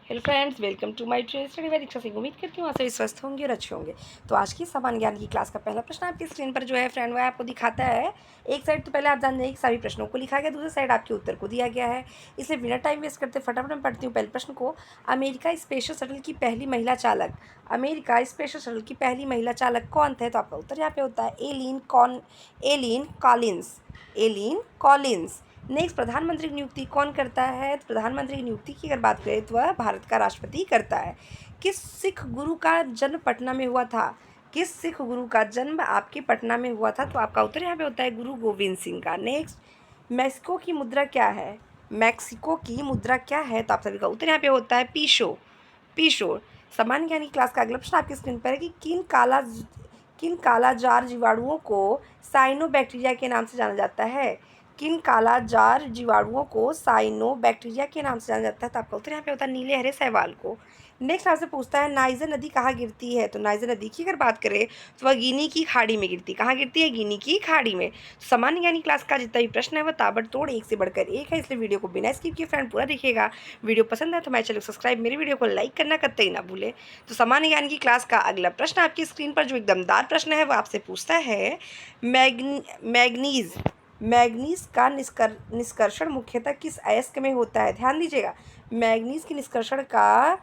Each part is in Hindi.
Hello friends, welcome to my trade study by Diksha Singh. उम्मीद करती हूँ आप सभी स्वस्थ होंगे और अच्छे होंगे। तो आज की सामान्य ज्ञान की क्लास का पहला प्रश्न आपकी स्क्रीन पर जो है फ्रेंड वो आपको दिखाता है। एक साइड तो पहले आप जान जाइए कि सभी प्रश्नों को लिखा गया, दूसरी साइड आपके उत्तर को दिया गया है। इसलिए बिना टाइम वेस्ट करते फटाफट मैं पढ़ती हूँ पहले प्रश्न को। अमेरिका स्पेस शटल की पहली महिला चालक कौन थे? तो आपका उत्तर यहाँ पे होता है एलिन कॉलिंस। नेक्स्ट, प्रधानमंत्री की नियुक्ति कौन करता है? तो प्रधानमंत्री की नियुक्ति की अगर बात करें तो वह भारत का राष्ट्रपति करता है। किस सिख गुरु का जन्म पटना में हुआ था? किस सिख गुरु का जन्म आपके पटना में हुआ था? तो आपका उत्तर यहाँ पे होता है गुरु गोविंद सिंह का। नेक्स्ट, मैक्सिको की मुद्रा क्या है? तो आप सभी का उत्तर यहाँ पे होता है पीशो। सामान्य ज्ञान की क्लास का अगला प्रश्न आपकी स्क्रीन पर है कि किन कालाजार जीवाणुओं को साइनोबैक्टीरिया के नाम से जाना जाता है? किन कालाजार जीवाणुओं को साइनोबैक्टीरिया के नाम से जाना जाता है? तो आपका उत्तर यहाँ पे होता है नीले हरे शैवाल को। नेक्स्ट आपसे पूछता है नाइजर नदी कहाँ गिरती है? तो नाइजर नदी की अगर बात करें तो वह गिनी की खाड़ी में गिरती। कहाँ गिरती है? गिनी की खाड़ी में। सामान्य ज्ञान क्लास का जितना भी प्रश्न है वह ताबड़तोड़ एक से बढ़कर एक है, इसलिए वीडियो को बिना स्किप किए फ्रेंड पूरा देखिएगा। वीडियो पसंद है तो मेरे चैनल को सब्सक्राइब, मेरी वीडियो को लाइक करना कतई ना भूले। तो सामान्य ज्ञान की क्लास का अगला प्रश्न आपकी स्क्रीन पर जो एक दमदार प्रश्न है वो आपसे पूछता है मैग्नीज का निष्कर्षण मुख्यतः किस अयस्क में होता है? ध्यान दीजिएगा, मैग्नीज के निष्कर्षण का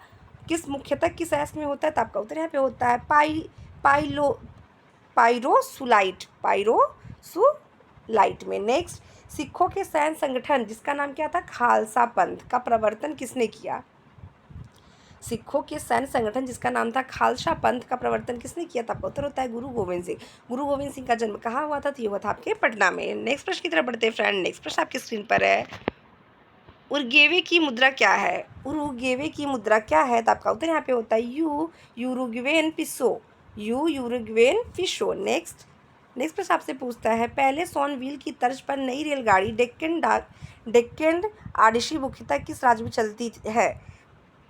मुख्यतः किस अयस्क में होता है? तो आपका उत्तर यहाँ पे होता है पाइरोसुलाइट में। नेक्स्ट, सिखों के सैन्य संगठन जिसका नाम क्या था? खालसा पंथ का प्रवर्तन किसने किया? सिखों के सैन्य संगठन जिसका नाम था खालसा पंथ का प्रवर्तन किसने किया था? आपका उत्तर होता है गुरु गोविंद सिंह। गुरु गोविंद सिंह का जन्म कहाँ हुआ था? तो ये हुआ था आपके पटना में। नेक्स्ट प्रश्न की तरफ बढ़ते हैं फ्रेंड। नेक्स्ट प्रश्न आपकी स्क्रीन पर है उरुग्वे की मुद्रा क्या है? तो आपका उत्तर यहाँ पे होता है यूरुग्वेन पिसो। नेक्स्ट प्रश्न आपसे पूछता है पहले सोन व्हील की तर्ज पर नई रेलगाड़ी डेक्कन आरडीसी मुख्यतः किस राज्य में चलती है?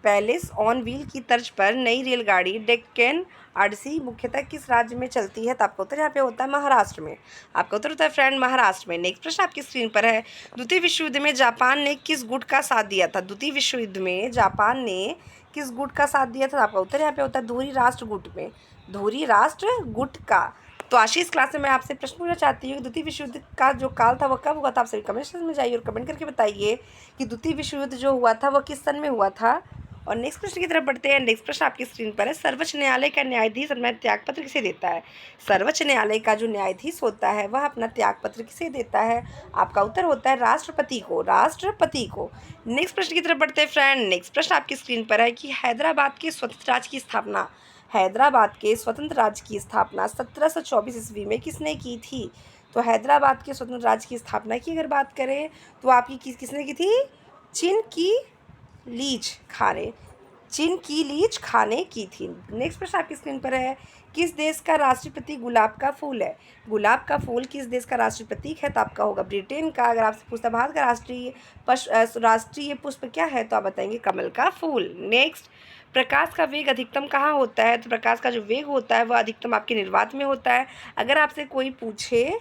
पैलेस ऑन व्हील की तर्ज पर नई रेलगाड़ी डेक्कन आरडीसी मुख्यतः किस राज्य में चलती है? तो आपका उत्तर यहाँ पे होता है महाराष्ट्र में। आपका उत्तर होता है फ्रेंड महाराष्ट्र में। नेक्स्ट प्रश्न आपकी स्क्रीन पर है द्वितीय विश्व युद्ध में जापान ने किस गुट का साथ दिया था? द्वितीय विश्व युद्ध में जापान ने किस गुट का साथ दिया था? आपका उत्तर यहाँ पे होता है धुरी राष्ट्र गुट का। तो आज की इस क्लास में मैं आपसे प्रश्न पूछना चाहती हूँ द्वितीय विश्व युद्ध का जो काल था वह कब हुआ था? आप सभी कमेंट सेक्शन में जाइए और कमेंट करके बताइए कि द्वितीय विश्व युद्ध जो हुआ था वह किस सन में हुआ था। और नेक्स्ट प्रश्न की तरफ बढ़ते हैं। नेक्स्ट प्रश्न आपकी स्क्रीन पर है सर्वोच्च न्यायालय का न्यायाधीश अपना त्यागपत्र किसे देता है? सर्वोच्च न्यायालय का जो न्यायाधीश होता है वह अपना त्यागपत्र किसे देता है? आपका उत्तर होता है राष्ट्रपति को। नेक्स्ट प्रश्न की तरफ बढ़ते हैं फ्रेंड। नेक्स्ट प्रश्न आपकी स्क्रीन पर है कि हैदराबाद के स्वतंत्र राज्य की स्थापना 1724 ईस्वी में किसने की थी? तो हैदराबाद के स्वतंत्र राज्य की स्थापना की अगर बात करें तो आपकी किसने की थी? चीन की लीच खाने की थी। नेक्स्ट प्रश्न आपकी स्क्रीन पर है किस देश का राष्ट्रीय प्रतीक गुलाब का फूल है? गुलाब का फूल किस देश का राष्ट्रीय प्रतीक है? तो आपका होगा ब्रिटेन का। अगर आपसे पूछता भारत का राष्ट्रीय पुष्प क्या है? तो आप बताएंगे कमल का फूल। नेक्स्ट, प्रकाश का वेग अधिकतम कहाँ होता है? तो प्रकाश का जो वेग होता है वह अधिकतम आपके निर्वात में होता है। अगर आपसे कोई पूछे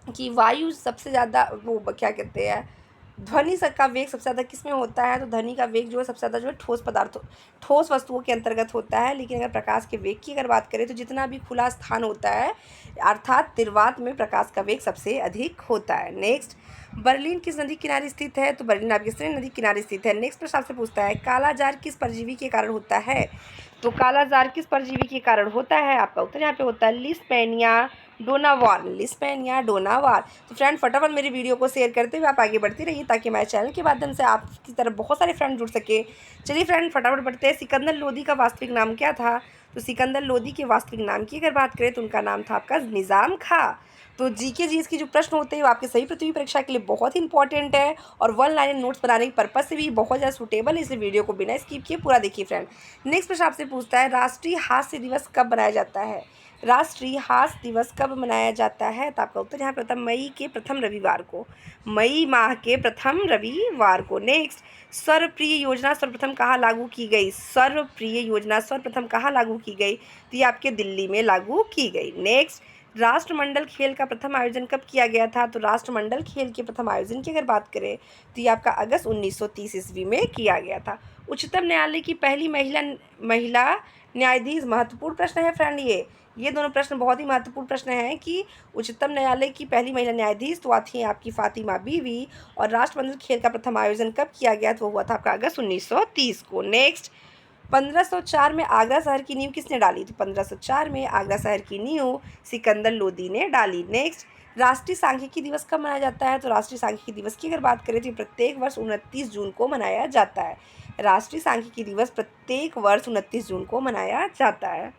कि वायु सबसे ज़्यादा वो क्या कहते हैं ध्वनि का वेग सबसे ज़्यादा किस में होता है? तो ध्वनि का वेग जो है सबसे ज़्यादा जो है ठोस वस्तुओं के अंतर्गत होता है। लेकिन अगर प्रकाश के वेग की अगर बात करें तो जितना भी खुला स्थान होता है अर्थात निर्वात में प्रकाश का वेग सबसे अधिक होता है। नेक्स्ट, बर्लिन किस नदी किनारे स्थित है? तो बर्लिन आपकी स्थित नदी किनारे स्थित है। नेक्स्ट प्रश्न आपसे पूछता है कालाजार किस परजीवी के कारण होता है? तो कालाजार किस परजीवी के कारण होता है? आपका उत्तर यहाँ पे होता है लिस्पेनिया डोनावार। तो फ्रेंड फटाफट मेरी वीडियो को शेयर करते हुए आप आगे बढ़ते रहिए ताकि हमारे चैनल के माध्यम से आपकी तरफ बहुत सारे फ्रेंड जुड़ सके। चलिए फ्रेंड फटाफट बढ़ते हैं। सिकंदर लोदी का वास्तविक नाम क्या था? तो सिकंदर लोदी के वास्तविक नाम की अगर बात करें तो उनका नाम था आपका निज़ाम खां। तो जीके की जो प्रश्न होते हैं वो आपके सही पृथ्वी परीक्षा के लिए बहुत ही इंपॉर्टेंट है और वन लाइन नोट्स बनाने के पर्पज से भी बहुत ज़्यादा सूटेबल है, इसलिए वीडियो को बिना स्किप किए पूरा देखिए फ्रेंड। नेक्स्ट प्रश्न आपसे पूछता है राष्ट्रीय हास्य दिवस कब मनाया जाता है? राष्ट्रीय हास्य दिवस कब मनाया जाता है? तो आपका उत्तर यहाँ पे होता है मई माह के प्रथम रविवार को। नेक्स्ट, सर्वप्रिय योजना सर्वप्रथम कहाँ लागू की गई? तो ये आपके दिल्ली में लागू की गई। नेक्स्ट, राष्ट्रमंडल खेल का प्रथम आयोजन कब किया गया था? तो राष्ट्रमंडल खेल के प्रथम आयोजन की अगर बात करें तो ये आपका अगस्त 1930 ईस्वी में किया गया था। उच्चतम न्यायालय की पहली महिला न्यायाधीश, महत्वपूर्ण प्रश्न है फ्रेंड ये दोनों प्रश्न बहुत ही महत्वपूर्ण प्रश्न हैं कि उच्चतम न्यायालय की पहली महिला न्यायाधीश तो आती हैं आपकी फातिमा बीवी, और राष्ट्रमंडल खेल का प्रथम आयोजन कब किया गया? तो वो हुआ था आपका अगस्त 1930 को। नेक्स्ट, 1504 में आगरा शहर की नींव किसने डाली? तो 1504 में आगरा शहर की नींव सिकंदर लोदी ने डाली। नेक्स्ट, राष्ट्रीय सांख्यिकी दिवस कब मनाया जाता है? तो राष्ट्रीय सांख्यिकी दिवस की अगर बात करें तो प्रत्येक वर्ष 29 जून को मनाया जाता है। राष्ट्रीय सांख्यिकी दिवस प्रत्येक वर्ष 29 जून को मनाया जाता है।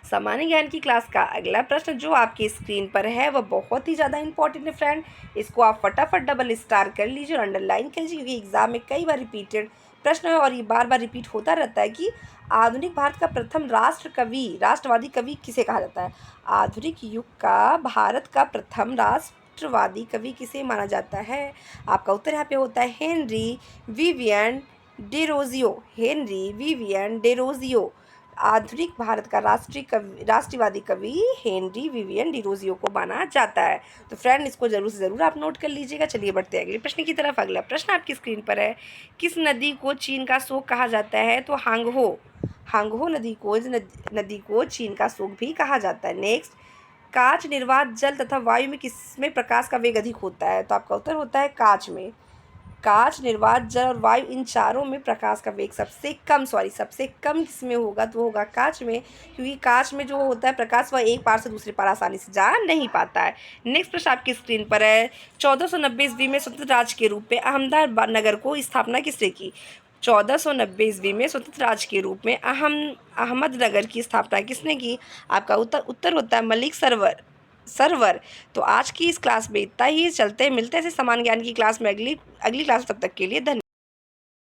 सामान्य ज्ञान की क्लास का अगला प्रश्न जो आपकी स्क्रीन पर है वह बहुत ही ज़्यादा इंपॉर्टेंट है फ्रेंड। इसको आप फटाफट डबल स्टार कर लीजिए और अंडरलाइन कर लीजिए, क्योंकि एग्जाम में कई बार रिपीटेड प्रश्न है और ये बार बार रिपीट होता रहता है कि आधुनिक भारत का प्रथम राष्ट्रवादी कवि किसे कहा जाता है? आधुनिक युग का भारत का प्रथम राष्ट्रवादी कवि किसे माना जाता है? आपका उत्तर यहाँ पे होता है Henry Vivian Derozio. Henry Vivian Derozio आधुनिक भारत का राष्ट्रवादी कवि हेनरी विवियन डिरोजियो को माना जाता है। तो फ्रेंड इसको जरूर से ज़रूर आप नोट कर लीजिएगा। चलिए बढ़ते हैं अगले प्रश्न की तरफ। अगला प्रश्न आपकी स्क्रीन पर है, किस नदी को चीन का शोक कहा जाता है? तो हांगहो। हांगहो नदी को चीन का शोक भी कहा जाता है। नेक्स्ट, कांच, निर्वात, जल तथा वायु में किसमें प्रकाश का वेग अधिक होता है? तो आपका उत्तर होता है कांच में। कांच, निर्वात, जल और वायु इन चारों में प्रकाश का वेग सबसे कम किसमें होगा? तो होगा कांच में, क्योंकि कांच में जो होता है प्रकाश वह एक पार से दूसरे पार आसानी से जा नहीं पाता है। नेक्स्ट प्रश्न आपकी स्क्रीन पर है, 1490 ईस्वी में स्वतंत्र राज्य के रूप में अहमदाबाद नगर को स्थापना किसने की? 1490 ईस्वी में स्वतंत्र राज्य के रूप में अहमदनगर की स्थापना किसने की? आपका उत्तर होता है मलिक सरवर। तो आज की इस क्लास में इतना ही। चलते मिलते हैं ऐसे समान ज्ञान की क्लास में अगली क्लास, तब तक के लिए धन्यवाद।